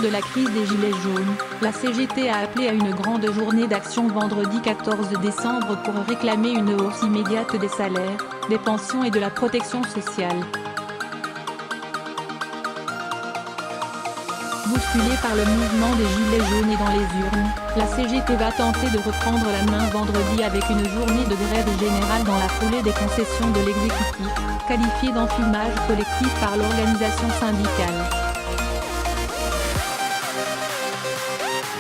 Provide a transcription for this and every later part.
de la crise des Gilets jaunes, la CGT a appelé à une grande journée d'action vendredi 14 décembre pour réclamer une hausse immédiate des salaires, des pensions et de la protection sociale. Bousculée par le mouvement des Gilets jaunes et dans les urnes, la CGT va tenter de reprendre la main vendredi avec une journée de grève générale dans la foulée des concessions de l'exécutif, qualifiée d'enfumage collectif par l'organisation syndicale.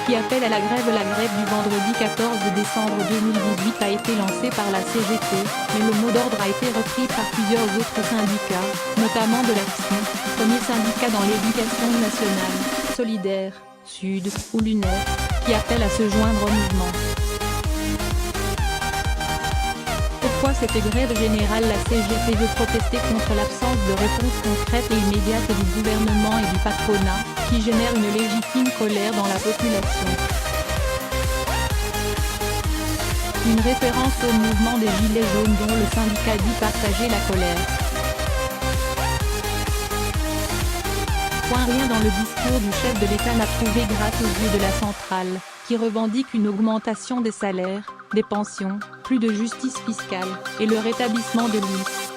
Qui appelle à la grève du vendredi 14 décembre 2018 a été lancée par la CGT, mais le mot d'ordre a été repris par plusieurs autres syndicats, notamment de l'AFSI, premier syndicat dans l'éducation nationale, Solidaire, Sud ou Lunaire, qui appelle à se joindre au mouvement. Pourquoi cette grève générale? La CGT veut protester contre l'absence de réponse concrète et immédiate du gouvernement et du patronat, qui génère une légitime colère dans la population. Une référence au mouvement des Gilets jaunes dont le syndicat dit partager la colère. Rien dans le discours du chef de l'État n'a prouvé grâce aux yeux de la centrale, qui revendique une augmentation des salaires, des pensions, plus de justice fiscale, et le rétablissement de l'IS.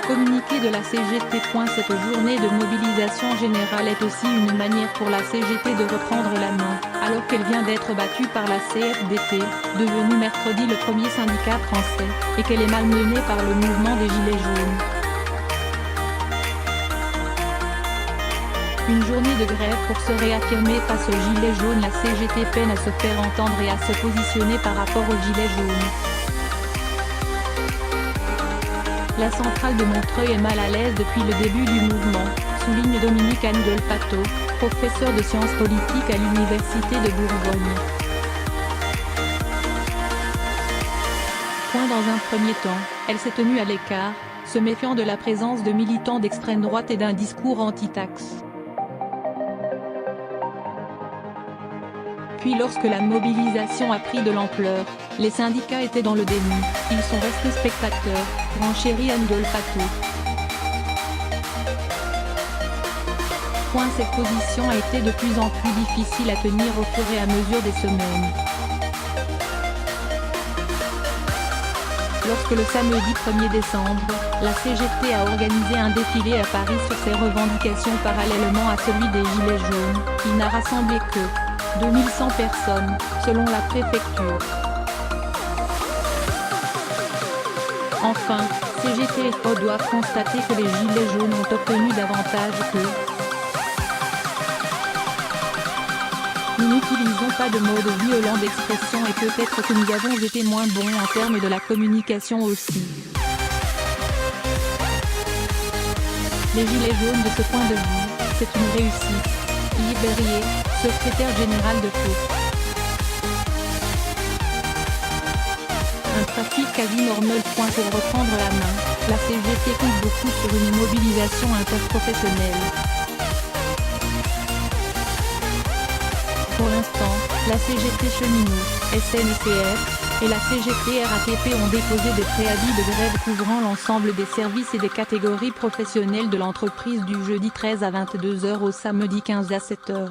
Communiqué de la CGT. Cette journée de mobilisation générale est aussi une manière pour la CGT de reprendre la main, alors qu'elle vient d'être battue par la CFDT, devenue mercredi le premier syndicat français, et qu'elle est malmenée par le mouvement des Gilets jaunes. Une journée de grève pour se réaffirmer face aux Gilets jaunes. La CGT peine à se faire entendre et à se positionner par rapport aux Gilets jaunes. La centrale de Montreuil est mal à l'aise depuis le début du mouvement, souligne Dominique Anne Delpato, professeur de sciences politiques à l'Université de Bourgogne. Dans un premier temps, elle s'est tenue à l'écart, se méfiant de la présence de militants d'extrême droite et d'un discours anti-taxe. Puis lorsque la mobilisation a pris de l'ampleur, les syndicats étaient dans le déni, ils sont restés spectateurs, renchérit Anne Delpato. Cette position a été de plus en plus difficile à tenir au fur et à mesure des semaines. Lorsque le samedi 1er décembre, la CGT a organisé un défilé à Paris sur ses revendications parallèlement à celui des Gilets jaunes, il n'a rassemblé que 2100 personnes, selon la préfecture. Enfin, CGT et FO doivent constater que les Gilets jaunes ont obtenu davantage que. Nous n'utilisons pas de mode violent d'expression et peut-être que nous avons été moins bons en termes de la communication aussi. Les Gilets jaunes de ce point de vue, c'est une réussite. Yves Berrier, secrétaire général de FO. Un trafic quasi normal. Pour reprendre la main, la CGT compte beaucoup sur une mobilisation interprofessionnelle. Pour l'instant, la CGT Cheminots, SNCF, et la CGT RATP ont déposé des préavis de grève couvrant l'ensemble des services et des catégories professionnelles de l'entreprise du jeudi 13 à 22 h au samedi 15 à 7 h.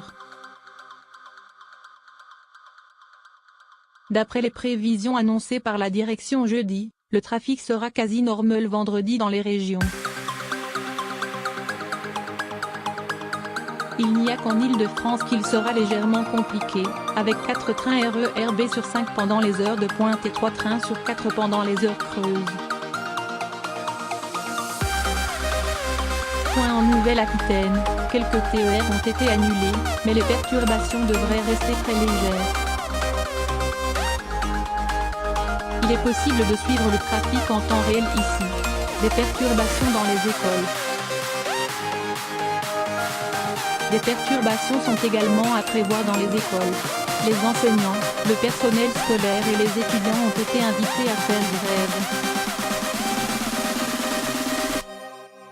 D'après les prévisions annoncées par la direction jeudi, le trafic sera quasi normal vendredi dans les régions. Il n'y a qu'en Île-de-France qu'il sera légèrement compliqué, avec 4 trains RER B sur 5 pendant les heures de pointe et 3 trains sur 4 pendant les heures creuses. En Nouvelle-Aquitaine, quelques TER ont été annulés, mais les perturbations devraient rester très légères. Il est possible de suivre le trafic en temps réel ici. Des perturbations dans les écoles. Des perturbations sont également à prévoir dans les écoles. Les enseignants, le personnel scolaire et les étudiants ont été invités à faire grève.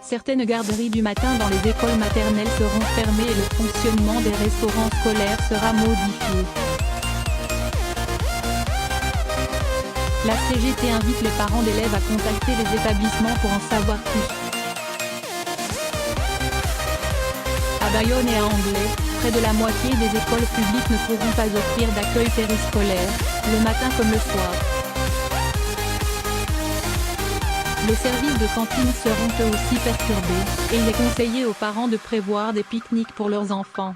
Certaines garderies du matin dans les écoles maternelles seront fermées et le fonctionnement des restaurants scolaires sera modifié. La CGT invite les parents d'élèves à contacter les établissements pour en savoir plus. À Bayonne et à Anglet, près de la moitié des écoles publiques ne pourront pas offrir d'accueil périscolaire, le matin comme le soir. Les services de cantine seront eux aussi perturbés, et il est conseillé aux parents de prévoir des pique-niques pour leurs enfants.